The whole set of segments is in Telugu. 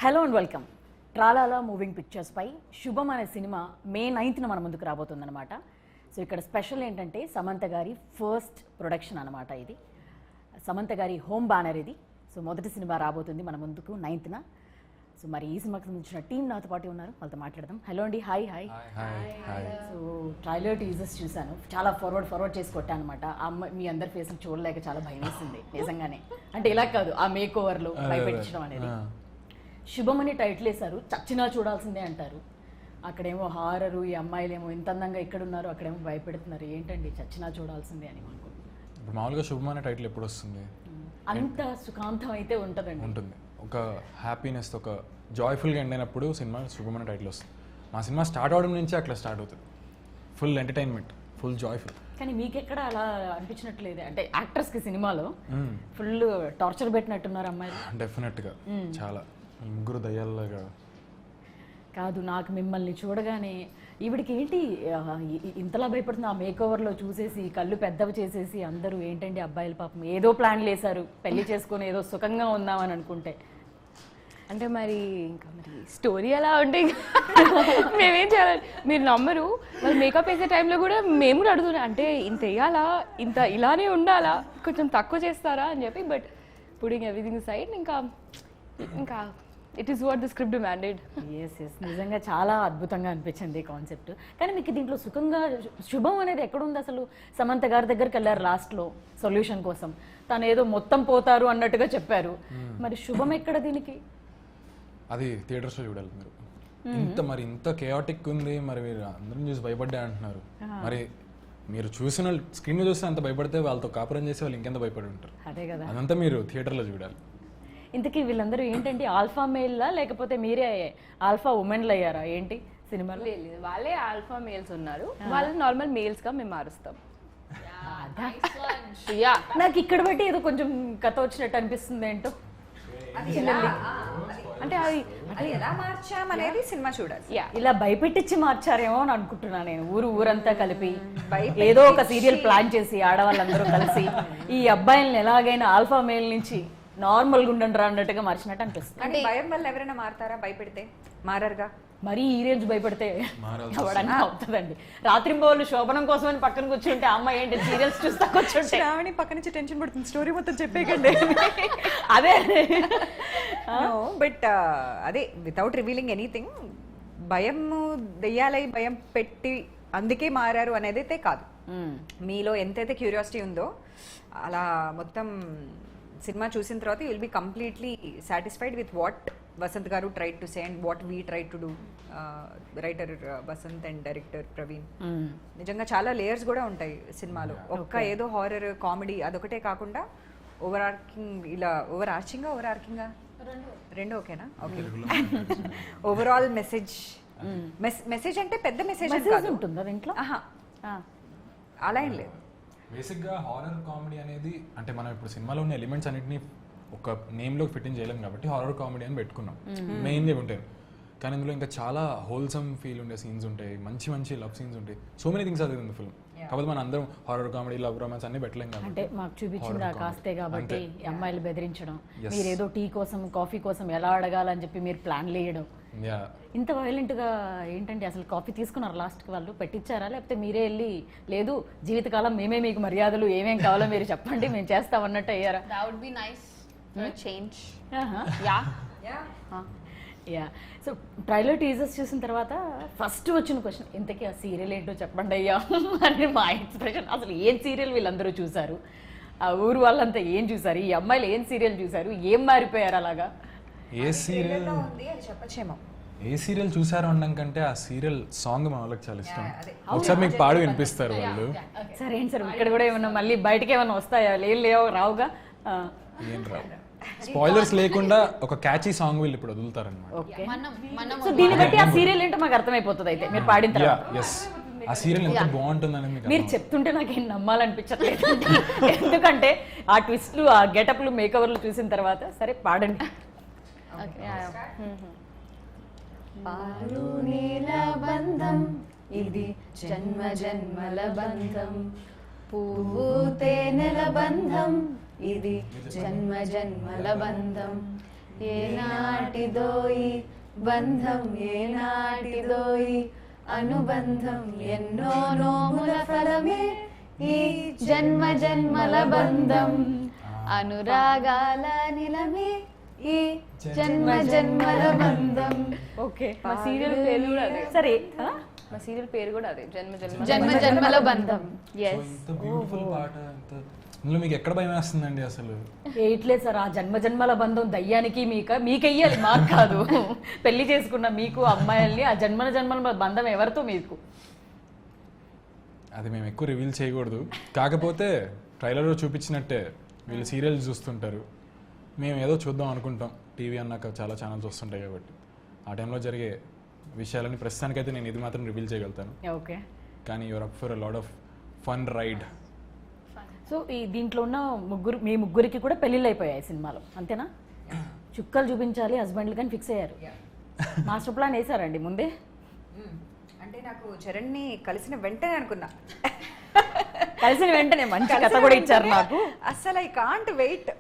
Hello and welcome. Tralala moving pictures పై శుభం అనే సినిమా మే 9th మన ముందుకు రాబోతుందన్నమాట. సో ఇక్కడ స్పెషల్ ఏంటంటే సమంత గారి ఫస్ట్ ప్రొడక్షన్ అనమాట. ఇది సమంత గారి హోమ్ బ్యానర్ ఇది. సో మొదటి సినిమా రాబోతుంది మన ముందుకు 9th. సో మరి ఈ సినిమాకి సంబంధించిన టీం నాతో పాటు ఉన్నారు, వాళ్ళతో మాట్లాడదాం. హలో అండి. హాయ్. సో ట్రైలర్ టీజర్స్ చూశాను, చాలా ఫార్వర్డ్ చేసి కొట్టా అనమాట. మీ అందరి ఫేస్ చూడలేక చాలా భయం వేసింది నిజంగానే. అంటే ఇలా కాదు, ఆ మేక్ ఓవర్లో భయపెట్టడం అనేది. శుభం అని టైటిల్ వేశారు, చచ్చినా చూడాల్సిందే అంటారు. అక్కడేమో హారరు, ఈ అమ్మాయిలేమో ఇంత అందంగా ఇక్కడ ఉన్నారు, అక్కడేమో భయపెడుతున్నారు. ఏంటండి చచ్చినా చూడాల్సిందే అని మాకు. ఇప్పుడు మామూలుగా శుభం అనే టైటిల్ ఎప్పుడు వస్తుంది? అంత సుఖాంతం అయితే ఉంటుంది. ఒక హ్యాపీనెస్, ఒక జాయ్ఫుల్గా ఎండ్ అయినప్పుడు సినిమా శుభం అనే టైటిల్ వస్తుంది. మా సినిమా స్టార్ట్ అవడం నుంచి అట్లా స్టార్ట్ అవుతుంది. Full entertainment, full joyful. కానీ మీకెక్కడ అలా అనిపించినట్లేదే? అంటే యాక్టర్స్కి సినిమాలో ఫుల్ టార్చర్ పెట్టినట్టున్నారు అమ్మాయిలు. డెఫినెట్గా చాలా ముగ్గురు దయ్యాల్లాగా. కాదు, నాకు మిమ్మల్ని చూడగానే ఈవిడికి ఏంటి ఇంతలా భయపడుతుంది, ఆ మేక్ ఓవర్లో చూసేసి కళ్ళు పెద్దవి చేసేసి అందరూ ఏంటండి అబ్బాయిలు పాపం ఏదో ప్లాన్లు వేశారు, పెళ్లి చేసుకొని ఏదో సుఖంగా ఉందామని అనుకుంటే. అంటే మరి ఇంకా మరి స్టోరీ ఎలా ఉంటే మేమేం చేయాలి? మీరు నమ్మరు, వాళ్ళు మేకప్ వేసే టైంలో కూడా మేము కూడా అడుగుతున్నాం, అంటే ఇంత వేయాలా, ఇంత ఇలానే ఉండాలా, కొంచెం తక్కువ చేస్తారా అని చెప్పి. బట్ పుడింగ్ ఎవ్రీథింగ్ సైడ్ ఇంకా it is what the script demanded. Yes నిజంగా చాలా అద్భుతంగా అనిపించింది కాన్సెప్ట్. కానీ మీకు దీంట్లో సుఖంగా శుభం అనేది ఎక్కడుంది అసలు? సమంత గారి దగ్గరికి వెళ్ళారు లాస్ట్లో సొల్యూషన్ కోసం, తను ఏదో మొత్తం పోతారు అన్నట్టుగా చెప్పారు. మరి శుభం ఎక్కడ దీనికి? అది థియేటర్స్లో చూడాలి మీరు. ఇంత కేయాటిక్ ఉంది, మరి మీరు అందరం చూసి భయపడ్డా అంటున్నారు. మరి మీరు చూసిన స్క్రీన్ చూస్తే అంత భయపడితే వాళ్ళతో కాపురం చేసి వాళ్ళు ఇంకెంత భయపడి ఉంటారు. అదే కదా, అదంతా మీరు థియేటర్లో చూడాలి. ఇంతకీ వీళ్ళందరూ ఏంటండి, ఆల్ఫా మేల్లా లేకపోతే మీరే ఆల్ఫా ఉమెన్లు అయ్యారా ఏంటి సినిమాలో? వాళ్ళే ఆల్ఫా మేల్స్ ఉన్నారు, వాళ్ళు నార్మల్ మేల్స్ గా మేము మారుస్తాం. నాకు ఇక్కడ బట్టి ఏదో కొంచెం కథ వచ్చినట్టు అనిపిస్తుంది. ఏంటో అంటే అది ఎలా మార్చామనేది సినిమా చూడాలి. ఇలా భయపెట్టించి మార్చారేమో అని అనుకుంటున్నా నేను. ఊరంతా కలిపి ఏదో ఒక సీరియల్ ప్లాన్ చేసి ఆడవాళ్ళందరూ కలిసి ఈ అబ్బాయిల్ని ఎలాగైనా ఆల్ఫా మేల్ నుంచి నార్మల్గా ఉండండి అన్నట్టుగా మార్చినట్టు అనిపిస్తుంది. అంటే భయం వల్ల ఎవరైనా మారతారా? భయపెడితే మారరుగా. మరీ ఈ రేంజ్ భయపడితే ఎవడన్నా అవుతుందండి. రాత్రింబోళ్ళు శోభనం కోసం అని పక్కన కూర్చుంటే అమ్మాయి ఏంటి సీరియల్స్ చూస్తా కూర్చుంటే పక్క నుంచి టెన్షన్ పడుతుంది, స్టోరీ మొత్తం చెప్పేకండి. అదే బట్ అదే వితౌట్ రివీలింగ్ ఎనీథింగ్, భయం దెయ్యాలై భయం పెట్టి అందుకే మారారు అనేది అయితే కాదు. మీలో ఎంతైతే క్యూరియాసిటీ ఉందో అలా మొత్తం సినిమా చూసిన తర్వాత you will be completely satisfied with what Vasanth గారు tried to say and what we tried to do. Writer Vasanth and director Praveen. నిజంగా చాలా లేయర్స్ కూడా ఉంటాయి సినిమాలో. ఒక్క ఏదో హారర్ కామెడీ అదొకటే కాకుండా ఓవర్ ఆర్కింగా రెండు ఓకేనా? ఓకే. ఓవరాల్ మెసేజ్ అంటే పెద్ద మెసేజ్ ఉంటుందా దీంట్లో? అలా ఏం లేదు. బేసిక్గా హారర్ కామెడీ అనేది అంటే మనం ఇప్పుడు సినిమాలో ఉన్న ఎలిమెంట్స్ అన్నింటినీ ఒక నేమ్లో ఫిట్టింగ్ చేయలేం కాబట్టి హారర్ కామెడీ అని పెట్టుకున్నాం. మెయిన్గా ఉంటాయి, కానీ ఇందులో ఇంకా చాలా హోల్సమ్ ఫీల్ ఉండే సీన్స్ ఉంటాయి, మంచి లవ్ సీన్స్ ఉంటాయి. సో మెనీ థింగ్స్ అది ఉంది ఫిల్మ్. కాకపోతే మనం అందరం హారర్ కామెడీ, లవ్ రొమాన్స్ అన్ని పెట్టలేం కాబట్టి అంటే మాకు చూపించింది ఆ కాస్తే కాబట్టి అమ్మాయిలు బెదిరించడం, మీరు ఏదో టీ కోసం కాఫీ కోసం ఎలా అడగాలని చెప్పి మీరు ప్లాన్లు వేయడం, ఇంత వైలెంట్గా ఏంటంటే అసలు కాఫీ తీసుకున్నారు లాస్ట్కి వాళ్ళు పెట్టించారా లేకపోతే మీరే వెళ్ళి లేదు జీవితకాలం మేమే మీకు మర్యాదలు ఏమేం కావాలో మీరు చెప్పండి మేము చేస్తాం అన్నట్టు అయ్యారా? That would be nice for a change. Yeah. So trailer teasers చూసిన తర్వాత ఫస్ట్ వచ్చిన క్వశ్చన్, ఇంతకీ ఆ సీరియల్ ఏంటో చెప్పండి అయ్యా అని మా ఎక్స్ప్రెషన్. అసలు ఏం సీరియల్ వీళ్ళందరూ చూసారు, ఆ ఊరు వాళ్ళంతా ఏం చూసారు, ఈ అమ్మాయిలు ఏం సీరియల్ చూసారు, ఏం మారిపోయారు అలాగా? ఏ సీరియల్ చెప్పచ్చేమో. ఏ సీరియల్ చూసారు అనడం కంటే ఆ సీరియల్ సాంగ్ మా వాళ్ళకి చాలా ఇష్టం. ఒకసారి మీకు పాడు వినిపిస్తారు వాళ్ళు. సరే ఏంటి సార్, ఇక్కడ కూడా ఏమన్నా మళ్ళీ బయటకి ఏమన్నా వస్తాయా? లేవు రావుగా. ఏం రావు. స్పాయిలర్స్ లేకుండా ఒక క్యాచీ సాంగ్ వీళ్ళు ఇప్పుడు వదులుతారన్నమాట. ఓకే. సో దీన్ని బట్టి ఆ సీరియల్ ఏంటో మాకు అర్థమైపోతుంది అయితే మీరు పాడిన తర్వాత. ఎస్, ఆ సీరియల్ ఎంత బాగుంటుందని మీరు చెప్తుంటే నాకు ఏం నమ్మాలనిపించట్లేదు. ఎందుకంటే ఆ ట్విస్ట్లు, ఆ గెటప్లు, మేకవర్లు చూసిన తర్వాత. సరే పాడండి. పాలు నీల బంధం ఇది జన్మ జన్మల బంధం, పువ్వు తేనెల బంధం ఇది జన్మ జన్మల బంధం, ఏనాటిదోయి బంధం ఏనాటిదోయి అనుబంధం ఎన్నో నోముల ఫలమే ఈ జన్మ జన్మల బంధం అనురాగాల నిలమే ఈ జన్మ జన్మల బంధం. ఓకే, మా సీరియల్ పేరు కూడా అదే. సరే మా సీరియల్ పేరు కూడా అదే, జన్మ జన్మ జన్మ జన్మల బంధం. So, ఇంత బ్యూటిఫుల్ పాట, ఇంత ఇందులో మీకు ఎక్కడ భయం వేస్తుందండి అసలు? వేయట్లేదు సార్, ఆ జన్మ జన్మల బంధం దయ్యానికి మీకెయ్యాలి, మాకు కాదు. పెళ్లి చేసుకున్న మీకు అమ్మాయిల్ని ఆ జన్మల జన్మల బంధం ఎవరితో మీకు? అది మేము ఎక్కువ రివీల్ చేయకూడదు. కాకపోతే ట్రైలర్లో చూపించినట్టే వీళ్ళు సీరియల్స్ చూస్తుంటారు, మేము ఏదో చూద్దాం అనుకుంటాం. టీవీ అన్నాక చాలా ఛానల్స్ వస్తుంటాయి కాబట్టి ఆ టైంలో జరిగే విషయాలని ప్రస్తుతానికైతే నేను ఇది మాత్రం రివీల్ చేయగలుగుతాను. ఓకే, కానీ you're up for a lot of fun ride. So ఈ దీంట్లో ఉన్న మీ ముగ్గురికి కూడా పెళ్ళిళ్ళు అయిపోయాయి సినిమాలో, అంతేనా? చుక్కలు చూపించాలి హస్బెండ్లు కానీ ఫిక్స్ అయ్యారు. మాస్టర్ ప్లాన్ వేసారండి ముందే? అంటే నాకు చరణ్ని కలిసిన వెంటనే అనుకున్నా, కలిసిన వెంటనే మంచి కథ కూడా ఇచ్చారు నాకు. అస్సలు ఐ కాంట్ వెయిట్.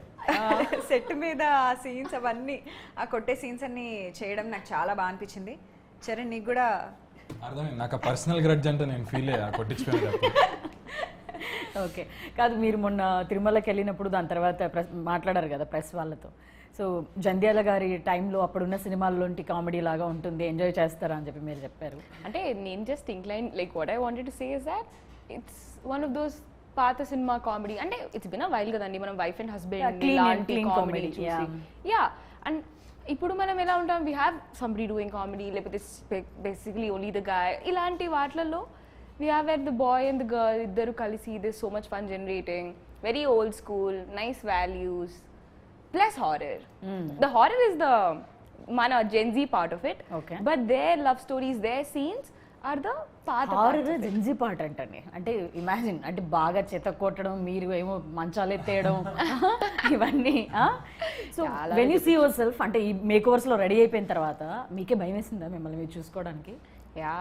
సెట్ మీద ఆ సీన్స్ అవన్నీ, ఆ కొట్టే సీన్స్ అన్ని చేయడం నాకు చాలా బాగా అనిపించింది. చరణ్ నీకు కూడా అర్థమైంది. నాకు ఆ పర్సనల్ గ్రడ్జ్ అంటే నేను ఫీల్ అయ్యా కొట్టించుకునేటప్పుడు. ఓకే, కాదు మీరు మొన్న తిరుమలకి వెళ్ళినప్పుడు దాని తర్వాత మాట్లాడారు కదా ప్రెస్ వాళ్ళతో. సో జంధ్యాల గారి టైంలో అప్పుడున్న సినిమాల్లోంటి కామెడీ లాగా ఉంటుంది, ఎంజాయ్ చేస్తారా అని చెప్పి మీరు చెప్పారు. అంటే నేను just incline like what I wanted to say is that it's one of those పాత సినిమా కామెడీ. అంటే ఇట్స్ బిన్ అ వైల్ కదండి, మనం wife and husband clean comedy comedy, yeah. And ఇప్పుడు మనం ఎలా ఉంటాం, we have somebody doing comedy, లేకపోతే బేసిక్లీ ఓన్లీ ద గాయ్, ఇలాంటి వాటిలలో we have at the boy and the girl ఇద్దరు కలిసి this so much fun generating, very old school, nice values plus horror. The horror is the మన Gen Z part of it, Okay. But there love stories, there scenes are the పాత హారర్ జెన్జీ పార్ట్ అంటండి. అంటే ఇమాజిన్, అంటే బాగా చెత్త కొట్టడం, మీరు ఏమో మంచాలు ఎత్తేయడం, ఇవన్నీ. So when you see yourself, అంటే ఈ మేక్ ఓవర్స్లో రెడీ అయిపోయిన తర్వాత మీకే భయం వేసిందా మిమ్మల్ని మీరు చూసుకోవడానికి? యా,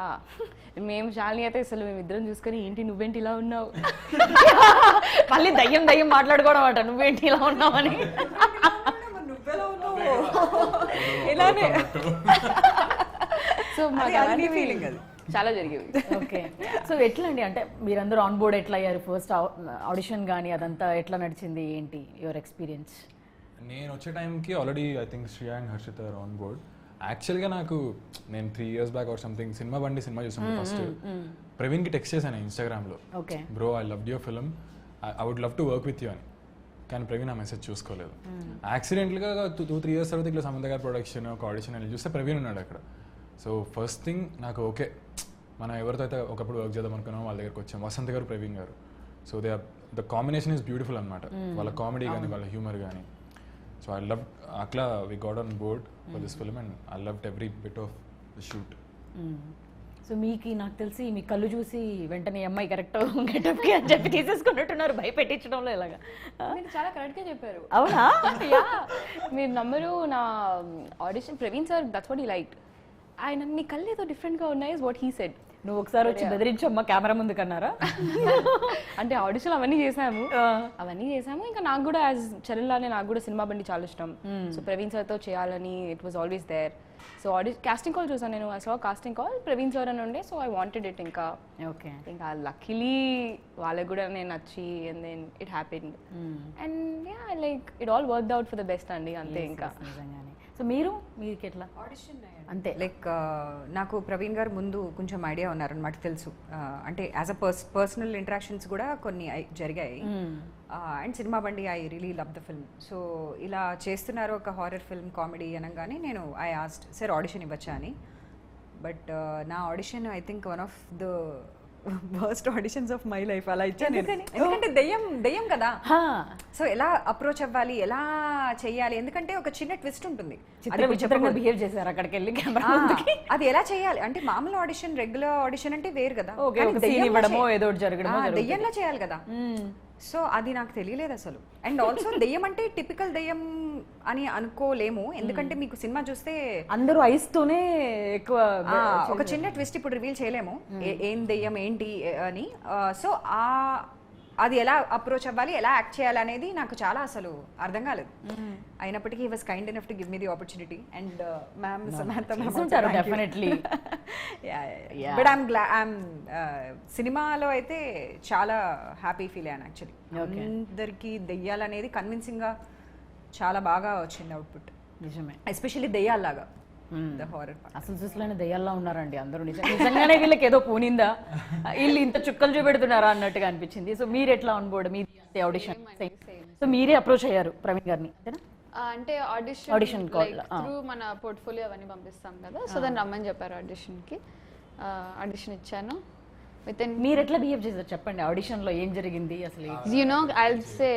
మేము శాలిని అయితే అసలు మేమిద్దరం చూసుకొని ఏంటి నువ్వేంటి ఇలా ఉన్నావు, మళ్ళీ దయ్యం దయ్యం మాట్లాడుకోవడం అంట, నువ్వేంటి ఇలా ఉన్నావని. ఇలానే సో మాకు అది అలాంటి feeling అది. చాలా జరిగేవి. ఓకే, సో ఎట్లా అండి, అంటే మీరందరూ ఆన్ బోర్డ్ ఎట్లా అయ్యారు? ఫస్ట్ ఆడిషన్ కానీ అదంతా ఎట్లా నడిచింది, ఏంటి యువర్ ఎక్స్పీరియన్స్? నేను వచ్చే టైంకి already I think Shriya and Harshitha on board. యాక్చువల్గా నాకు నేను 3 years back or something cinema Bandi cinema చూసాను ఫస్ట్. ప్రవీణ్కి టెక్స్ట్ చేశాను ఇన్స్టాగ్రామ్లో, okay bro I love your film, I would love to work with you అని. కానీ ప్రవీణ్ ఆ మెసేజ్ చూసుకోలేదు. యాక్సిడెంట్గా 2-3 years తర్వాత ఇట్లా సమంత గారి ప్రొడక్షన్ ఒక ఆడిషన్ వెళ్ళి చూస్తే ప్రవీణ్ ఉన్నాడు అక్కడ. సో ఫస్ట్ థింగ్ నాకు ఓకే, మనం ఎవరితో అయితే ఒకప్పుడు వర్క్ చేద్దాం అనుకున్నామో వాళ్ళ దగ్గరకు వచ్చాం, వసంత్ గారు ప్రవీణ్ గారు. So the combination is beautiful అనమాట, వాళ్ళ కామెడీ కానీ వాళ్ళ హ్యూమర్ కానీ. సో ఐ లవ్, అట్లా we got on board for this film and I loved every bit of the shoot. So మీకు నాకు తెలిసి మీ కళ్ళు చూసి వెంటనే అమ్మాయి కరెక్ట్ గెటప్కి అని చెప్పి తీసేసుకున్నట్టున్నారు, భయపెట్టించడంలో ఇలాగా. మీరు చాలా కరెక్ట్గా చెప్పారు. అవునా? యా, మీరు నమ్మరు, నా audition Praveen sir that's what he like. ఆయన నీ కళ్ళు ఏదో డిఫరెంట్గా ఉన్నాయి ఇస్ వాట్ హీ సెడ్. నువ్వు ఒకసారి వచ్చి బెదిరించమ్మా కెమెరా ముందు కన్నారా? అంటే ఆడిషన్ అవన్నీ చేసాము. ఇంకా నాకు కూడా యాజ్ చరణ్ లానే నాకు కూడా సినిమా బండి చాలా ఇష్టం. సో ప్రవీణ్ సార్తో చేయాలని it was always there. So casting call చూసాను నేను, I saw casting call Praveen sir అని ఉండే. So I wanted it. Okay, ఇంకా లక్కీలీ వాళ్ళకి కూడా నేను నచ్చి and then it happened and yeah like it all worked out for the best అండి, అంతే. ఇంకా నిజంగానే. సో మీకు ఎట్లా ఆడిషన్ అంతే? లైక్ నాకు ప్రవీణ్ గారు ముందు కొంచెం ఐడియా ఉన్నారనమాట, తెలుసు. అంటే యాజ్ అ పర్సనల్ ఇంటరాక్షన్స్ కూడా కొన్ని జరిగాయి. అండ్ సినిమా బండి I really love the film. So ఇలా చేస్తున్నారు ఒక హారర్ ఫిల్మ్ కామెడీ అనగానే నేను ఐ ఆస్క్డ్ సార్ ఆడిషన్ ఇవ్వచ్చా అని. బట్ నా audition I think one of the worst auditions of my life. అలా ఇచ్చాను ఎందుకంటే దెయ్యం కదా. సో ఎలా అప్రోచ్ అవ్వాలి, ఎలా చెయ్యాలి, ఎందుకంటే ఒక చిన్న ట్విస్ట్ ఉంటుంది. విచిత్రంగా బిహేవ్ చేశారు అక్కడికి వెళ్ళి కెమెరా ముందుకి. అది ఎలా చేయాలి అంటే మామూలు ఆడిషన్, రెగ్యులర్ ఆడిషన్ అంటే వేరు కదా. ఇవ్వడమో ఏదో జరగడమో దెయ్యంలో చేయాలి కదా. సో అది నాకు తెలియలేదు అసలు. అండ్ ఆల్సో దెయ్యం అంటే టిపికల్ దెయ్యం అని అనుకోలేము, ఎందుకంటే మీకు సినిమా చూస్తే అందరూ ఐస్తోనే ఎక్కువ ఒక చిన్న ట్విస్ట్ ఇప్పుడు రివీల్ చేయలేము ఏం దెయ్యం ఏంటి అని. సో ఆ అది ఎలా అప్రోచ్ అవ్వాలి, ఎలా యాక్ట్ చేయాలి అనేది నాకు చాలా అసలు అర్థం కాలేదు. అయినప్పటికీ he was kind enough to give me the opportunity. And ma'am Samantha ఉంటారు డెఫినెట్లీ. బట్ ఐఎమ్ సినిమాలో అయితే చాలా హ్యాపీ ఫీల్ అయ్యాను యాక్చువల్లీ. అందరికి దెయ్యాలనేది కన్విన్సింగ్ గా చాలా బాగా వచ్చింది అవుట్పుట్, నిజమే. ఎస్పెషల్లీ దెయ్యాల్లాగా. ద హారర్ అసలు చూసులోనే దయ్యాల్లో ఉన్నారండి అందరూ. నిజంగానే వీళ్ళకి ఏదో పోనిందా, వీళ్ళు ఇంత చుక్కలు చూపెడుతున్నారా అన్నట్టుగా అనిపించింది. సో మీరు ఎట్లా on board, me audition? So మీరే అప్రోచ్ అయ్యారు ప్రవీణ్ గారిని, అంతేనా? అంటే Audition ఆడిషన్ call, త్రూ మన పోర్ట్ఫోలియో అవన్నీ పంపిస్తాం కదా, సో దాన్ని రమ్మని చెప్పారు ఆడిషన్కి. ఆడిషన్ ఇచ్చాను. మీరు ఎట్లా బిహేవ్ చేశారు చెప్పండి, ఆడిషన్ లో ఏం జరిగింది అసలు? యూనో ఐల్ సే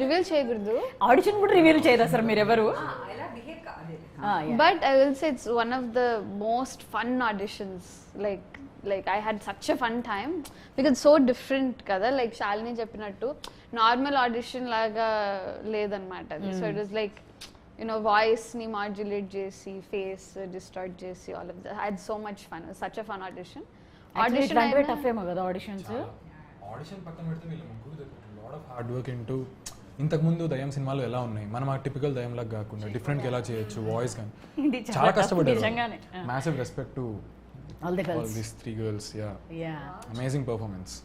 రివీల్ చేయకూడదు, ఆడిషన్ కూడా రివీల్ చేయరు అసలు మీరెవరు. But I will say it's one of the most fun auditions. Like I had such a fun time because so different కదా, లైక్ శాలిని చెప్పినట్టు నార్మల్ ఆడిషన్ లాగా లేదనమాట అది. So it was like you know voice ని మాడ్యులేట్ చేసి, ఫేస్ డిస్టార్ట్ చేసి, all of that. I had so much fun, such a fun audition. Audition tough ఏమో కదా ఆడిషన్స్. ఆడిషన్ పక్కన పెడితే వీళ్ళ ముగ్గురు lot of hard work into ఇంతకుముందు దయ్యం సినిమాలు ఎలా ఉన్నాయి, మనం ఆ టిపికల్ దయ్యం లాగా కాకుండా డిఫరెంట్ ఎలా చేయొచ్చు, వాయిస్ కానీ చాలా కష్టపడ్డారు. Massive respect to all these 3 girls. Yeah, amazing performance.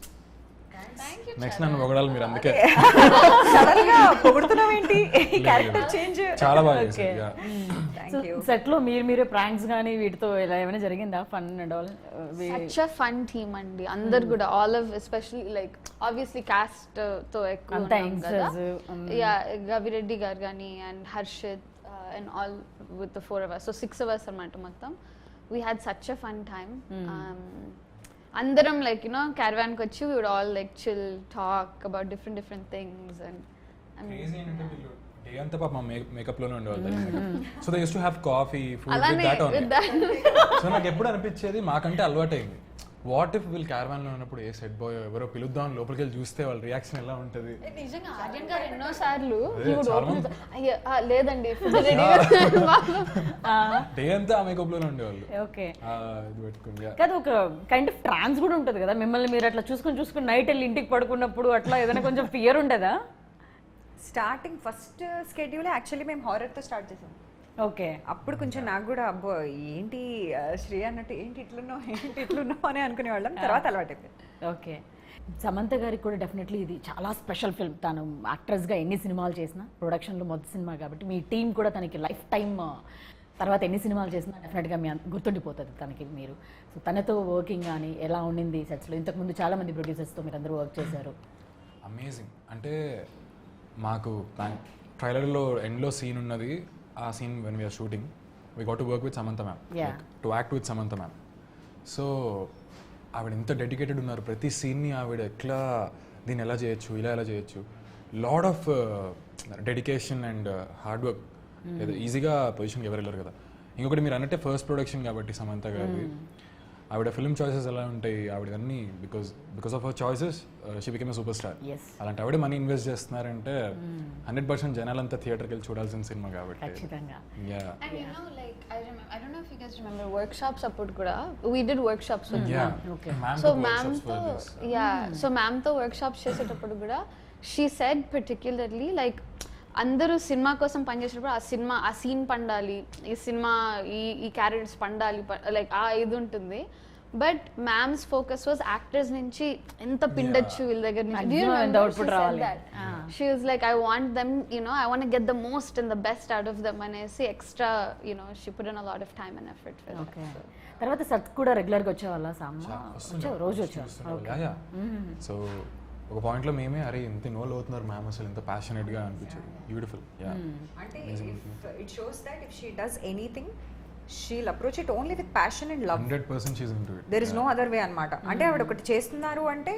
Next నన్ను పొగడాలి మీరు, అందుకే సడన్ గా పొగుడుతున్నావేంటి, క్యారెక్టర్ చేంజ్ చాలా బాగా చేశారు. సెట్ లో మీరే ప్రాంక్స్ గానీ వీటితో ఇలా ఏమైనా జరిగిందా, fun and all? Such a fun team అండి అందరు కూడా, all of especially like obviously cast తో ఎక్కువ ఉన్నాం కదా. యా, గవిరెడ్డి గారు కానీ and Harshith and all with the 4 of us, so 6 of us అన్నమాట మొత్తం. We had such a fun time. అందరం లైక్ యునో క్యారవాన్ కి వచ్చి we would all like chill, talk about different things and crazy ఏంటంటే వీళ్ళు డే అంతా పాప మేకప్ లోనే ఉండేవాళ్ళు. So they use to have coffee, food, అలానే with that. సో నాకు ఎప్పుడు అనిపించేది మాకంటే అలవాటు అయింది, వాట్ ఇఫ్ వీళ్ళు క్యారవాన్ లో ఉన్నప్పుడు ఏ సెట్ బాయ్ ఎవరో పిలుద్దాం లోపలికి వెళ్ళి చూస్తే వాళ్ళ రియాక్షన్ ఎలా ఉంటది. నిజంగా ఆర్యన్ గారు ఎన్నో సార్లు లేదండి డే అంతా ఆ మేకప్ లోనే ఉండేవాళ్ళు. ఓకే, ఇది పెట్టుకుని కాదు ఒక కైండ్ ఆఫ్ ట్రాన్స్ కూడా ఉంటుంది కదా మిమ్మల్ని మీరు అట్లా చూసుకుని నైట్ వెళ్ళి ఇంటికి పడుకున్నప్పుడు అట్లా ఏదైనా కొంచెం ఫియర్ ఉంటుందా? స్టార్టింగ్ ఫస్ట్ స్కెడ్యూల్ యాక్చువల్లీ మేము హారర్ తో స్టార్ట్ చేసాం. ఓకే, అప్పుడు కొంచెం నాకు కూడా అబ్బో ఏంటి శ్రీ అన్నట్టు ఏంటి ఇట్లున్నావు అని అనుకునేవాళ్ళం. తర్వాత అలవాటైపోయింది. ఓకే, సమంత గారికి కూడా డెఫినెట్లీ ఇది చాలా స్పెషల్ ఫిల్మ్. తను యాక్ట్రెస్గా ఎన్ని సినిమాలు చేసినా, ప్రొడక్షన్లో మొదటి సినిమా కాబట్టి మీ టీం కూడా తనకి లైఫ్ టైమ్ తర్వాత ఎన్ని సినిమాలు చేసినా డెఫినెట్గా మీ గుర్తుండిపోతుంది తనకి. మీరు సో తనతో వర్కింగ్ కానీ ఎలా ఉండింది సెట్స్లో? ఇంతకుముందు చాలామంది ప్రొడ్యూసర్స్తో మీరు అందరూ వర్క్ చేశారు. అమేజింగ్. అంటే మాకు ట్రైలర్లో ఎండ్లో సీన్ ఉన్నది, ఆ scene when we're shooting we got to work with Samantha ma'am, to act with Samantha ma'am. So ఆవిడ ఎంత డెడికేటెడ్ ఉన్నారు, ప్రతి సీన్ని ఆవిడ ఎట్లా దీన్ని ఎలా చేయొచ్చు, ఇలా చేయొచ్చు, lot of dedication and hard work. ఈజీగా పొజిషన్కి ఎవరు వెళ్ళరు కదా. ఇంకొకటి మీరు అన్నట్టే ఫస్ట్ ప్రొడక్షన్ కాబట్టి సమంత గారిది, ఆవిడ ఫిల్మ్ చాయిసెస్ ఎలా ఉంటాయి, ఆవిడన్నీ because of her choices she became a super star. అలాంటి ఆవిడ మనీ ఇన్వెస్ట్ చేస్తున్నారంటే 100% జనాలంతా థియేటర్కి వెళ్ళి చూడాల్సిన సినిమా కాబట్టి. And you know, like I don't know if you guys remember workshops అప్పుడు కూడా we did workshops with ma'am. So ma'am తో workshops చేసేటప్పుడు కూడా she said particularly like అందరూ సినిమా కోసం పనిచేసేటప్పుడు ఆ సీన్ పండాలి, ఈ సినిమా ఈ క్యారెక్టర్స్ పండాలి, లైక్ ఆ ఇది ఉంటుంది. But ma'am's focus was actors నుంచి ఎంత పిండొచ్చు వీళ్ళ దగ్గర నుంచి. She was like I want them I want get the most and the best out of them అనేసి extra she put in a lot of time and effort. తర్వాత సత్ కూడా రెగ్యులర్గా వచ్చేవాళ్ళ రోజు వచ్చేవాళ్ళు. సో ఒక పాయింట్లో మేమే అరే ఇంత ఇన్వాల్వ్ అవుతున్నారు మ్యామ్, అసలు ఇంత ప్యాషనెట్గా అనిపించింది. బ్యూటిఫుల్. అంటే it shows that if she does anything she'll approach it only with passion and love. 100% she's into it. There is no other way అన్నమాట. అంటే ఆవిడ ఒకటి చేస్తున్నారు అంటే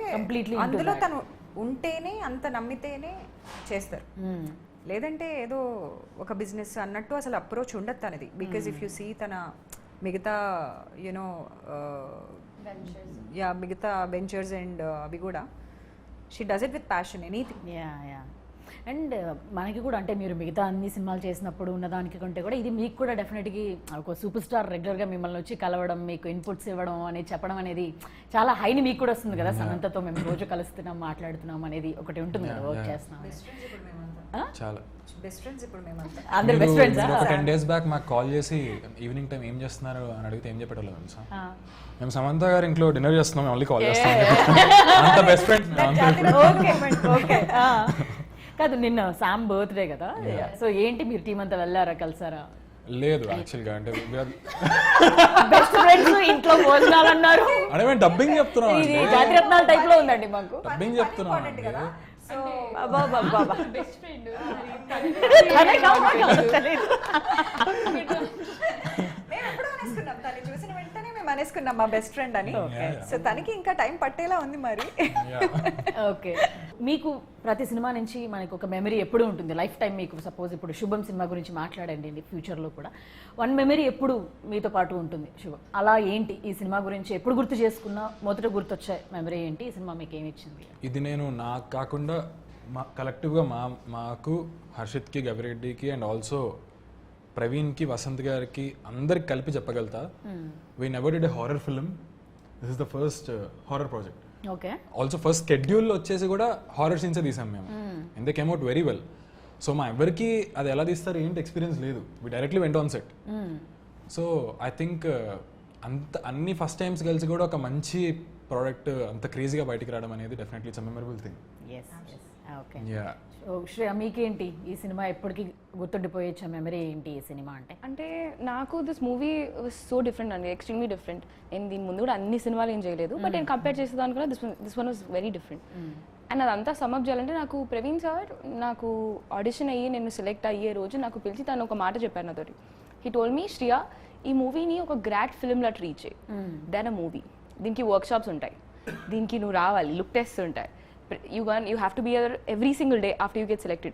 అందులో తను ఉంటేనే, అంత నమ్మితేనే చేస్తారు. లేదంటే ఏదో ఒక బిజినెస్ అన్నట్టు అసలు అప్రోచ్ ఉండదు తనది. బికాజ్ ఇఫ్ యూ సీ తన మిగతా మిగతా వెంచర్స్ అండ్ అవి కూడా she does it with passion, anything. And మనకి కూడా అంటే మీరు మిగతా అన్ని సినిమాలు చేసినప్పుడు ఉన్న దానికి కంటే కూడా ఇది మీకు కూడా డెఫినెట్గా ఒక సూపర్ స్టార్ రెగ్యులర్గా మిమ్మల్ని వచ్చి కలవడం, మీకు ఇన్పుట్స్ ఇవ్వడం అనేది చెప్పడం అనేది చాలా హైని మీకు కూడా వస్తుంది కదా. సమంతతో మేము రోజు కలుస్తున్నాం, మాట్లాడుతున్నాం అనేది ఒకటి ఉంటుంది కదా, వర్క్ చేస్తున్నాం. చాలా బెస్ట్ ఫ్రెండ్స్ ఇప్పుడు మేమంతా. అందరు బెస్ట్ ఫ్రెండ్స్. ఒక 10 days బ్యాక్ మాకు కాల్ చేసి ఈవినింగ్ టైం ఏం చేస్తున్నారు అని అడిగితే ఏం చెప్పేటోళ్ళు తెలుసా? మేము సమంత గారి ఇంట్లో డిన్నర్ చేస్తున్నాం, మళ్ళీ కాల్ చేస్తాం. అంత బెస్ట్ ఫ్రెండ్. ఓకే. కాదు, నిన్న శామ్ బర్త్డే కదా, సో ఏంటి మీరు టీం అంతా వెళ్ళారా, కలిసారా? లేదు యాక్చువల్గా, అంటే బెస్ట్ ఫ్రెండ్స్ ఇంట్లో భోజనాలు అన్నారు. అంటే మేము డబ్బింగ్ చెప్తున్నాం, ఇది జాతిరత్నాల టైప్ లో ఉందండి మాకు. డబ్బింగ్ చెప్తున్నాం అంటే బెస్ట్ ఫ్రెండ్ తను చూసిన వెంటనే మేము అనేసుకున్నాం మా బెస్ట్ ఫ్రెండ్ అని. సో తనకి ఇంకా టైం పట్టేలా ఉంది మరి. ఓకే, మీకు ప్రతి సినిమా నుంచి మనకు ఒక మెమరీ ఎప్పుడు ఉంటుంది లైఫ్ టైం. మీకు సపోజ్ ఇప్పుడు శుభం సినిమా గురించి మాట్లాడండి, ఫ్యూచర్లో కూడా వన్ మెమరీ ఎప్పుడు మీతో పాటు ఉంటుంది శుభం. అలా ఏంటి ఈ సినిమా గురించి ఎప్పుడు గుర్తు చేసుకున్నా మొదట గుర్తొచ్చే మెమరీ ఏంటి? ఈ సినిమా మీకు ఏమి ఇచ్చింది? ఇది నేను నాకు కాకుండా కలెక్టివ్గా మాకు హర్షిత్కి, గవిరెడ్డికి అండ్ ఆల్సో ప్రవీణ్కి, వసంత్ గారికి అందరికి కలిపి చెప్పగలుగుతా, we never did a horror film. This is the first horror project. Okay. Also first స్కెడ్యూల్లో వచ్చేసి కూడా హారర్ సీన్సే తీసాం మేము, and they came out very well. So మా ఎవరికి అది ఎలా తీస్తారు ఏంటి ఎక్స్పీరియన్స్ లేదు, we directly went on set. So I think అన్ని ఫస్ట్ టైమ్స్ కలిసి కూడా ఒక మంచి ప్రోడక్ట్ అంత క్రేజీగా బయటికి రావడం అనేది definitely it's memorable thing. Okay. Shreya, మీకేంటి ఈ సినిమా ఎప్పటికీ గుర్తుండిపోయే మెమరీ ఏంటి ఈ సినిమా అంటే? అంటే నాకు this movie was so different అండి, ఎక్స్ట్రీమ్లీ డిఫరెంట్. నేను దీని ముందు కూడా అన్ని సినిమాలు ఏం చేయలేదు, బట్ నేను కంపేర్ చేసేదానికి కూడా this one was very different. And అదంతా సమ్అప్ చేయాలంటే నాకు ప్రవీణ్ సార్ నాకు ఆడిషన్ అయ్యి నేను సెలెక్ట్ అయ్యే రోజు నాకు పిలిచి తను ఒక మాట చెప్పారు నాతోటి. హీ టోల్డ్ మీ, శ్రియా ఈ మూవీని ఒక గ్రాడ్ ఫిల్మ్లా ట్రీట్ చేయి, దెన్ అ మూవీ. దీనికి వర్క్షాప్స్ ఉంటాయి, దీనికి నువ్వు రావాలి, లుక్ టెస్ట్ ఉంటాయి. You have to be here every single day after you get selected.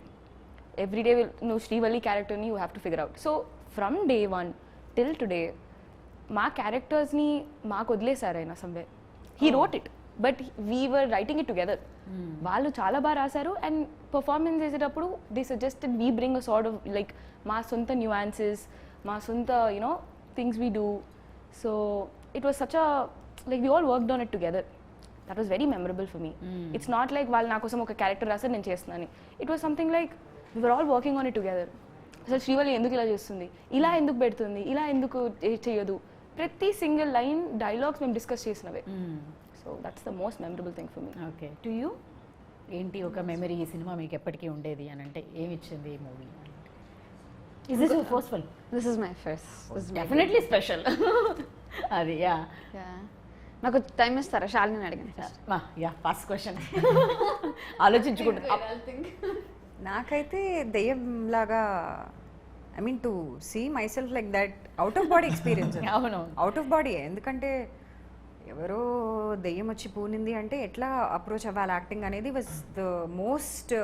Every day no Srivalli character ni you have to figure out. So from day one till today ma characters ni maaku వదిలేసారైనా somewhere. He wrote it but we were writing it together. వాళ్ళు చాలా బాగా రాశారు అండ్ పర్ఫార్మెన్స్ చేసేటప్పుడు they suggested we bring a sort of like మా సొంత nuances, మా సొంత things we do. So it was such a like we all worked on it together. That was very memorable for me. It's not like వాళ్ళు నా కోసం ఒక క్యారెక్టర్ రాస్తే నేను చేస్తున్నాను. It was something like we were all working on it together. అసలు శ్రీవల్లి ఎందుకు ఇలా చేస్తుంది, ఇలా ఎందుకు పెడుతుంది, ఇలా ఎందుకు చేయదు, ప్రతి సింగిల్ లైన్ డైలాగ్స్ మేము డిస్కస్ చేసినవే. So that's the most memorable thing for me. Okay, to you ఏంటి ఒక మెమరీ ఈ సినిమా మీకు ఎప్పటికీ ఉండేది అని అంటే ఏమి ఇచ్చింది ఈ movie? Is this your first film? This is my first. This is my Definitely special. అది యా. నాకు టైం ఇస్తారా? శాలిని అడిగాను. యా, ఫస్ట్ క్వశ్చన్ ఆలోచించుకుంటా. నాకైతే దెయ్యం లాగా, I mean to see myself like that out of body experience. అవును, అవుట్ ఆఫ్ బాడీ. ఎందుకంటే ఎవరో దెయ్యం వచ్చి పూనింది అంటే ఎట్లా అప్రోచ్ అవ్వాలి యాక్టింగ్ అనేది was the most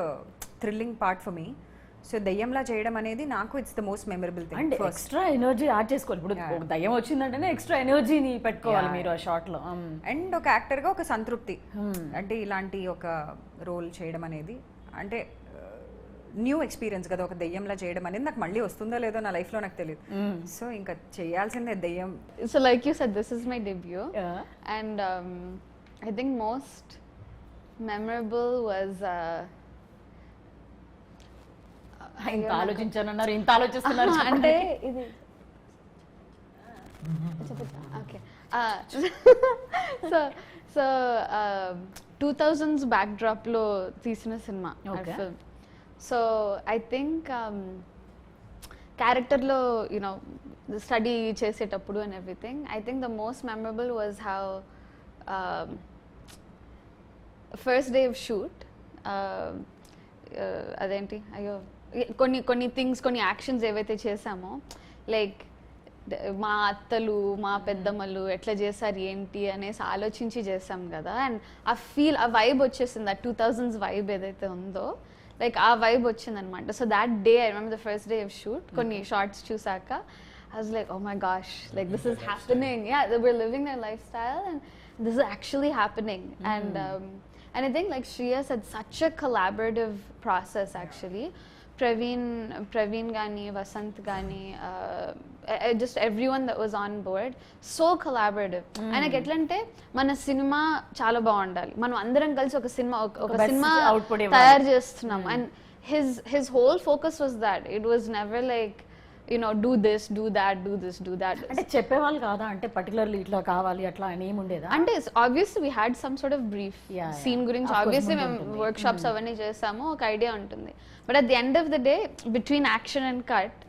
thrilling part for me. So దయ్యంలా చేయడం అనేది నాకు it's the most memorable thing. And extra energy add చేసుకోవాలి. ఇప్పుడు ఒక దయ్యం వచ్చిందంటేనే ఎక్స్ట్రా ఎనర్జీని పెట్టుకోవాలి మీరు ఆ షాట్ లో. అండ్ ఒక యాక్టర్ గా ఒక సంతృప్తి, అంటే ఇలాంటి ఒక రోల్ చేయడం అనేది అంటే న్యూ ఎక్స్పీరియన్స్ కదా. ఒక దెయ్యంలా చేయడం అనేది నాకు మళ్ళీ వస్తుందో లేదో నా లైఫ్ లో నాకు తెలియదు. సో ఇంకా చేయాల్సిందే దెయ్యం. So like you said, this is my debut. And I think most memorable was ఇంత ఆలోచించానన్నారు, ఇంత ఆలోచిస్తున్నారు అంటే ఇది ఓకే. సో 2000s బ్యాక్డ్రాప్ లో తీసిన cinema film. So I think క్యారెక్టర్లో స్టడీ చేసేటప్పుడు and everything, I think the most memorable was how first day of shoot అదేంటి అయ్యో కొన్ని థింగ్స్, కొన్ని యాక్షన్స్ ఏవైతే చేసామో, లైక్ మా అత్తలు మా పెద్దమ్మలు ఎట్లా చేశారు ఏంటి అనేసి ఆలోచించి చేసాం కదా. అండ్ ఆ వైబ్ వచ్చేసింది, ఆ 2000s వైబ్ ఏదైతే ఉందో లైక్ ఆ వైబ్ వచ్చిందనమాట. So that day I remember the first day of shoot, కొన్ని షార్ట్స్ చూసాక I was like, oh my gosh, like this is happening. Yeah, we're living their lifestyle and this is actually happening. And I think like Shreya said, such a collaborative process actually. Praveen Gani, Vasant Gani, just everyone that was on board, so collaborative. ఆయనకి ఎట్లా అంటే మన సినిమా చాలా బాగుండాలి, మనం అందరం కలిసి ఒక సినిమా best సినిమా output ఇవ్వాలి. తయారు చేస్తున్నాం. And his whole focus was that. It was never like, you know, do this, do that, do this, do that. అంటే చెప్పేవాళ్ళు కాదా, అంటే పర్టికులర్లీ ఇట్లా కావాలి అట్లా అని ఏమి ఉండేదా? అంటే obviously we had some sort of brief. Yeah, scene గురించి Of course obviously మేము ఉంటుంది. వర్క్షాప్స్ అవన్నీ చేసాము, ఒక ఐడియా ఉంటుంది. But at the end of the day between action and cut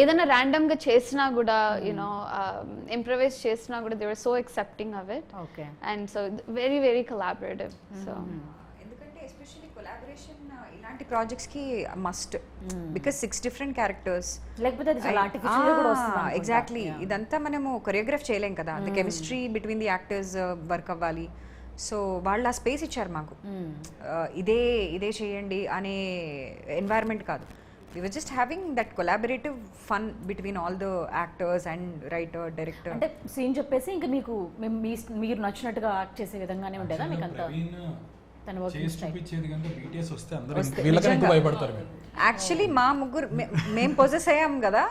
ఏదైనా ర్యాండమ్ గా చేసినా కూడా, యునో ఇంప్రవైజ్ చేసినా కూడా they were so accepting of it. Okay. And so very very collaborative. So ఎందుకంటే ఎస్పెషల్లీ కొలాబరేషన్ ఇలాంటి ప్రాజెక్ట్స్ కి మస్ట్, బికాస్ 6 డిఫరెంట్ క్యారెక్టర్స్, లేకపోతే అది చాలా ఆర్టిఫిషియల్ కూడా వస్తుంది. ఎగ్జాక్ట్లీ. ఇదంతా మనము కొరియోగ్రాఫ్ చేయలేం కదా, the chemistry between the actors work అవ్వాలి. సో వాళ్ళు ఆ స్పేస్ ఇచ్చారు మాకు, ఇదే చేయండి అనే ఎన్వైరన్మెంట్ కాదు. we were just having that collaborative fun between all the actors and writer, director. అంటే సీన్ చెప్పేసి ఇంకా మీకు మీరు నచ్చినట్టుగా యాక్ట్ చేసే విధంగానే ఉండేదా మీకు అంతా? తన వర్కింగ్ స్టైల్ చూపించేది కంటే BTS వస్తే అందరూ వీళ్ళకన్నా ఎక్కువ భయపడతారు మీరు. యాక్చువల్లీ మా ముగ్గురు మేము పొజెస్ అయ్యాం కదా,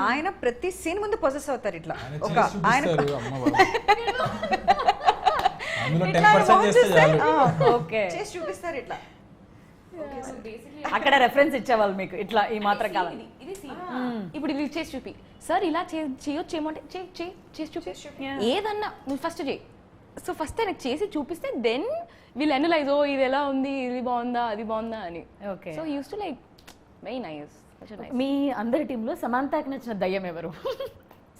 ఆయన ప్రతి సీన్ ముందు పొజెస్ అవుతారు ఇట్లా. ఒక ఆయన అందులో 10% చేస్తే చాలు. ఓకే చేసి చూపిస్తారు ఇట్లా. అక్కడ రెఫరెన్స్ ఇచ్చేవాళ్ళు మీకు ఇట్లా ఈ మాత్రం కావాలి. ఇది సీన్, ఇప్పుడు ఇది చేసి చూపి సార్, ఇలా చేయొచ్చు ఏమంటే చేసి చూపి, ఏదన్నా నువ్వు ఫస్ట్ చేయి. సో ఫస్ట్ నాకు చేసి చూపిస్తే దెన్ వీళ్ళు అనలైజ్, ఓ ఇది ఎలా ఉంది, ఇది బాగుందా, అది బాగుందా అని. Okay. So use to like very nice. మీ అందరి టీంలో సమంతకి నచ్చిన దయ్యం ఎవరు?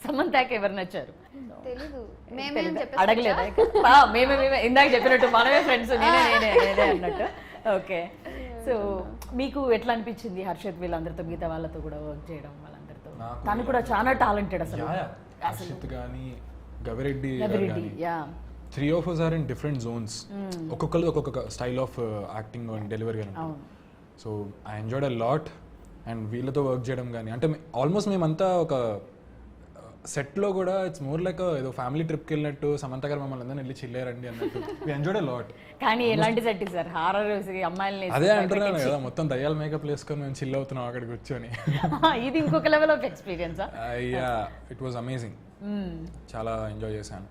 సమంతకి ఎవరు నచ్చారు? తెలీదు, మేమేం అడగలేదా? మేమే ఇందాక చెప్పినట్టు మనమే ఫ్రెండ్స్, నేనే అన్నట్టు. ఓకే. సో మీకు ఎట్లా అనిపించింది హర్షత్ వీళ్ళందరితో, మిగతా వాళ్ళతో కూడా వర్క్ చేయడం? వాళ్ళందరితో తను కూడా చాలా టాలెంటెడ్ అసలు. హర్షత్ కానీ Gavireddy yeah, 3 of us are in different zones. ఒక్కొక్కరు ఒక్కొక్క style of acting and delivery అని. So I enjoyed a lot. And వీళ్ళతో వర్క్ చేయడం కానీ, అంటే ఆల్మోస్ట్ మేమంతా ఒక సెట్లో కూడా ఇట్స్ మోర్ లైక్ ఏదో ఫ్యామిలీ ట్రిప్కి వెళ్ళినట్టు, సమంత గారు మమ్మల్ని అందరినీ వెళ్ళి చిల్లేరండి అన్నట్టు. We enjoyed a lot. కానీ ఎలాంటి సెట్ సార్? హారర్ అమ్మాయిల్ని అదే అంటున్నాను కదా, మొత్తం దయ్యాల మేకప్ వేసుకొని మేము చిల్ అవుతున్నాం అక్కడ కూర్చొని. ఇది ఇంకొక లెవెల్ ఆఫ్ ఎక్స్పీరియన్స్. అయ్యా, ఇట్ వాజ్ అమేజింగ్. చాలా ఎంజాయ్ చేశాను.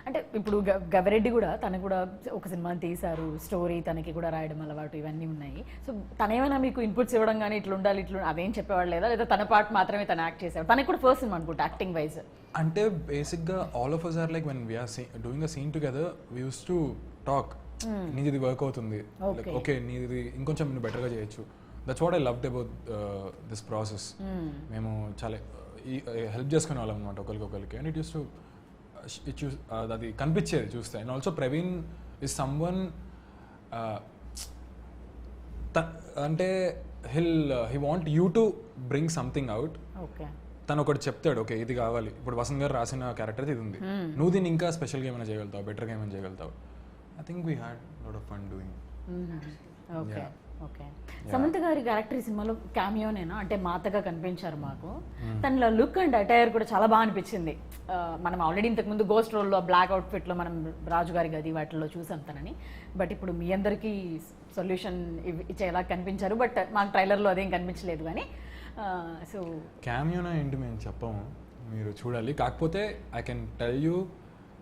అంటే ఇప్పుడు గవిరెడ్డి కూడా, తను కూడా ఒక సినిమా తీశారు, స్టోరీ తనకి కూడా రాయడం అలవాటు, ఇవన్నీ ఉన్నాయి. సో తనేమైనా మీకు ఇన్పుట్స్ ఇవ్వడం కానీ ఇట్లా ఉండాలి ఇట్లా అవేం చెప్పేవాడు లేదా తన పార్ట్ మాత్రమే తను యాక్ట్ చేసేవాడు? తనకి కూడా ఫస్ట్ సినిమా అనుకుంటా యాక్టింగ్ వైజ్. అంటే బేసిక్గా all of us are like when we're doing a scene together we used to talk. నీది ఇది వర్క్ అవుతుంది, ఓకే నీది ఇంకొంచెం నువ్వు బెటర్గా చేయొచ్చు. That's what I loved about this process. మేము చాలా హెల్ప్ చేసుకునే వాళ్ళం అనమాట ఒకరికొకరికి. అండ్ ఇట్ యూస్ టు అది కనిపించేది చూస్తే. And also Praveen is someone, అంటే he want you to bring something out. Okay. తను ఒకటి చెప్తాడు, ఓకే ఇది కావాలి, ఇప్పుడు వసంత్ గారు రాసిన క్యారెక్టర్ ఇది ఉంది, నువ్వు దీన్ని ఇంకా స్పెషల్గా ఏమైనా చేయగలుగుతావు, బెటర్గా ఏమైనా చేయగలుగుతావు. I think we had lot of fun doing. Okay. Okay. Samantha గారి క్యారెక్టర్ ఈ సినిమాలో క్యామియోనేనా, అంటే మాతగా కనిపించారు మాకు. తన లుక్ అండ్ అటైర్ కూడా చాలా బాగా అనిపించింది. మనం ఆల్రెడీ ఇంతకుముందు గోస్ట్ రోల్లో బ్లాక్ అవుట్ఫిట్లో మనం రాజు గారి గది వాటిల్లో చూసాం తనని. బట్ ఇప్పుడు మీ అందరికీ సొల్యూషన్ ఇచ్చేలా కనిపించారు. బట్ మాకు ట్రైలర్లో అదేం కనిపించలేదు. కానీ సో క్యామియోనా ఏంటి మేము చెప్పము, మీరు చూడాలి. కాకపోతే I can tell you,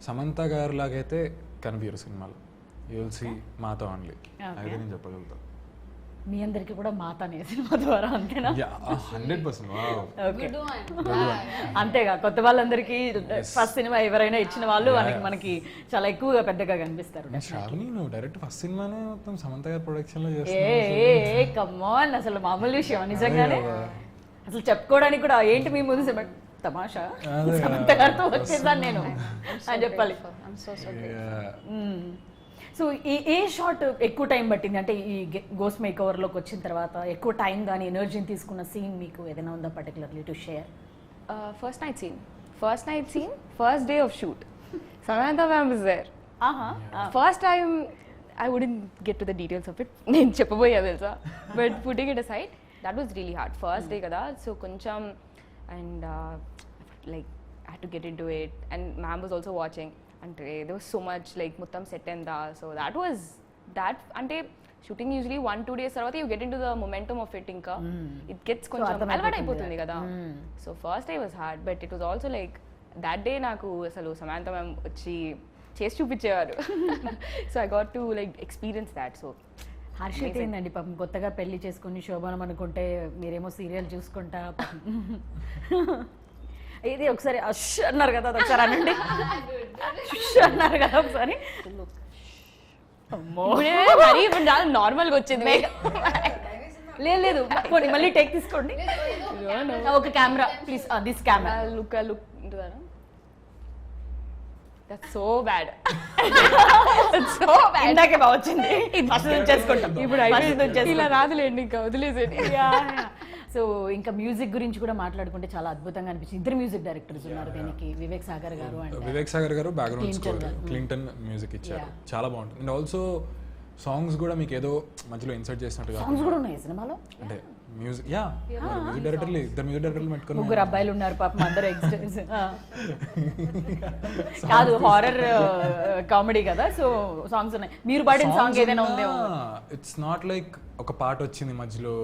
Samantha గారు లాగైతే కనిపించరు సినిమాలో. యూ విల్ సీ మాతో ఓన్లీ, అయితే నేను చెప్పగలుగుతా. మీ అందరికి కూడా మాతనే సినిమా ద్వారా, అంతేనా? 100%. ఓకే. అంతేగా, కొత్త వాళ్ళందరికీ ఫస్ట్ సినిమా ఎవరైనా ఇచ్చిన వాళ్ళు మనకి చాలా ఎక్కువగా పెద్దగా కనిపిస్తారు. శ్రావణి, నువ్వు డైరెక్ట్ ఫస్ట్ సినిమానే మొత్తం సమంత గారి ప్రొడక్షన్ లో ఏ కమ్మాన్, అసలు మామూలు విషయం నిజంగానే. అసలు చెప్పుకోవడానికి కూడా ఏంటి మీ ముందు తమాషా, సమంత గారితో వచ్చేదాన్ని నేను అని చెప్పాలి. సో ఏ షాట్ ఎక్కువ టైం పట్టింది, అంటే ఈ గోస్ట్ మేక్ ఓవర్లోకి వచ్చిన తర్వాత ఎక్కువ టైం కానీ ఎనర్జీని తీసుకున్న సీన్ మీకు ఏదైనా ఉందా particularly to share? First night scene, first day of shoot, Samantha ma'am was there. First time, I wouldn't get to the details of it. నేను చెప్పబోయా తెలుసా, but putting it aside, that was really hard. First day కదా, so కొంచెం, and like I had to get into it, and ma'am was also watching. And there was so much like మొత్తం సెట్ అయిందా, so that was దాట్ అంటే షూటింగ్ యూజువలీ 1-2 days తర్వాత you get into the momentum of it, ఇంకా ఇట్ గెట్స్ కొంచెం అర్థమైపోతుంది అలవాటు అయిపోతుంది కదా. So first day was hard, but it was also like that day నాకు అసలు సమాంత మ్యామ్ వచ్చి చేసి చూపించేవారు. So I got to like experience that. So Harshith ఏందండి పాపం కొత్తగా పెళ్లి చేసుకుని శోభనం అనుకుంటే మీరేమో సీరియల్ చూసుకుంటా ఇది ఒకసారి అష్ అన్నారు కదా, ఒకసారి అనండి. అష్ అన్నారు కదా ఒకసారి. మరీ నార్మల్గా వచ్చింది. లేదు పోనీ మళ్ళీ టేక్ తీసుకోండి. ఒక camera please, this camera. Look that's so bad. ఇందాకే బాగా వచ్చింది, చేసుకుంటాం ఇప్పుడు ఇలా రాదులేండి, ఇంకా వదిలేసేది. సో ఇంకా మ్యూజిక్ గురించి కూడా మాట్లాడుకుంటే చాలా అద్భుతంగా అనిపించింది. ఇద్దరు మ్యూజిక్ డైరెక్టర్స్ ఉన్నారు దీనికి, వివేక్ సాగర్ గారు అండ్ వివేక్ సాగర్ గారు బ్యాక్గ్రౌండ్ స్కోర్ క్లింటన్ మ్యూజిక్ ఇచ్చారు, చాలా బాగుంటుంది. అండ్ ఆల్సో సాంగ్స్ కూడా మీకు ఏదో మధ్యలో ఇన్సర్ట్ చేసినట్టుగా సాంగ్స్ కూడా ఉన్నాయి సినిమాలో. అంటే మ్యూజిక్ మ్యూజిక్ డైరెక్టర్లు ఇద్దరు మ్యూజిక్ డైరెక్టర్లు పెట్టుకుని ముగ్గురు అబ్బాయిలు ఉన్నారు పాపం, అందరూ ఎక్స్టర్స్. కాదు హారర్ కామెడీ కదా, సో సాంగ్స్ ఉన్నాయి. మీరు పాడిన సాంగ్ ఏదైనా ఉందేమో. ఇట్స్ నాట్ లైక్ ఒక పాట వచ్చింది మధ్యలో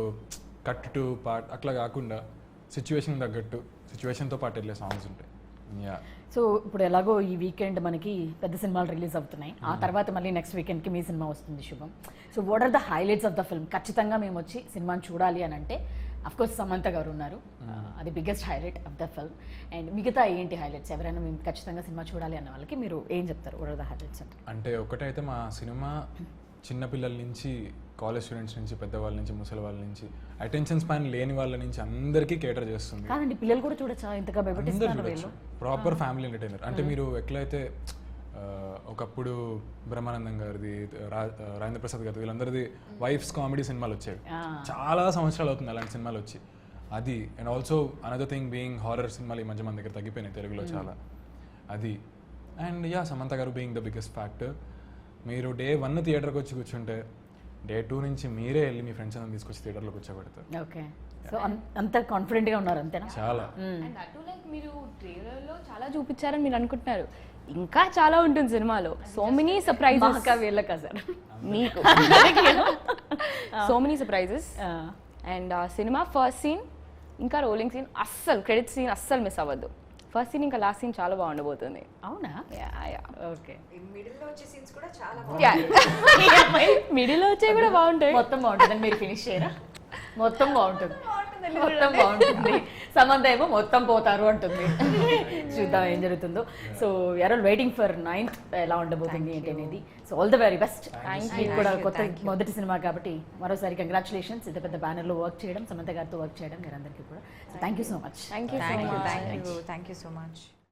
కట్ టు పార్ట్ అట్లా కాకుండా సిచ్యువేషన్ తగ్గట్టు సిచ్యువేషన్తో పాటు వెళ్ళే సాంగ్స్ ఉంటాయి. సో ఇప్పుడు ఎలాగో ఈ వీకెండ్ మనకి పెద్ద సినిమాలు రిలీజ్ అవుతున్నాయి, ఆ తర్వాత మళ్ళీ నెక్స్ట్ వీకెండ్కి మీ సినిమా వస్తుంది Subham. So what are the highlights of the film? ఖచ్చితంగా మేము వచ్చి సినిమాని చూడాలి అని అంటే అఫ్కోర్స్ సమంత గారు ఉన్నారు, అది biggest highlight of the film. And మిగతా ఏంటి హైలైట్స్? ఎవరైనా మేము ఖచ్చితంగా సినిమా చూడాలి అన్న వాళ్ళకి మీరు ఏం చెప్తారు? వాట్ ఆర్ ద హైలైట్స్ అంటే ఒకటైతే మా సినిమా చిన్నపిల్లల నుంచి కాలేజ్ స్టూడెంట్స్ నుంచి పెద్దవాళ్ళ నుంచి ముసలి వాళ్ళ నుంచి అటెన్షన్ స్పాన్ లేని వాళ్ళ నుంచి అందరికీ కేటర్ చేస్తుంది. కాదండి, పిల్లలు కూడా చూడొచ్చా? ఇంతగా భయపెట్టిస్తున్నారు. Proper family entertainer. అంటే మీరు ఎట్లయితే ఒకప్పుడు బ్రహ్మానందం గారిది, రాజేంద్ర ప్రసాద్ గారిది, వీళ్ళందరిది వైఫ్స్ కామెడీ సినిమాలు వచ్చేవి. చాలా సంవత్సరాలు అవుతుంది అలాంటి సినిమాలు వచ్చి. అది and also another thing being horror సినిమాలు ఈ మధ్య మన దగ్గర తగ్గిపోయినాయి తెలుగులో చాలా. అది అండ్ సమంత గారు బీయింగ్ ద బిగ్గెస్ట్ ఫ్యాక్టర్. మీరు డే 1 థియేటర్కి వచ్చి కూర్చుంటే డే 2 నుంచి మీరే వెళ్ళి మీ ఫ్రెండ్స్ అందరం తీసుకొచ్చి థియేటర్లో కూర్చోబెడతారు. ఓకే, సో అంత కాన్ఫిడెంట్గా ఉన్నారు అంతేనా? చాలా. అండ్ అటు లైక్ మీరు ట్రైలర్లో చాలా చూపించారని మీరు అనుకుంటున్నారు, ఇంకా చాలా ఉంటుంది సినిమాలో. So many surprises. వీళ్ళకా సార్ మీకు సో మెనీ సర్ప్రైజెస్. అండ్ సినిమా ఫస్ట్ సీన్ ఇంకా రోలింగ్ సీన్ అస్సలు క్రెడిట్ సీన్ అస్సలు మిస్ అవ్వద్దు. ఫస్ట్ సీన్ ఇంకా లాస్ట్ సీన్ చాలా బాగుండబోతుంది. అవునా? ఓకే, మిడిల్లో వచ్చే సీన్స్ కూడా చాలా మిడిల్లో వచ్చే కూడా బాగుంటాయి. మొత్తం బాగుంటుంది. మీరు ఫినిష్ చేయరా? మొత్తం బాగుంటుంది, మొత్తం బాగుంటుంది. సమంత ఏమో మొత్తం పోతారు అంటుంది. చూద్దాం ఏం జరుగుతుందో. So we're all waiting for 9th ఎలా ఉండబోతుంది ఏంటి అనేది. So all the very best. మీకు కూడా కొత్త మొదటి సినిమా కాబట్టి మరోసారి కంగ్రాచులేషన్స్. ఇంత పెద్ద బ్యానర్లో వర్క్ చేయడం, సమంత గారితో వర్క్ చేయడం మీరందరికీ కూడా. So thank you so much. Thank you thank you so much.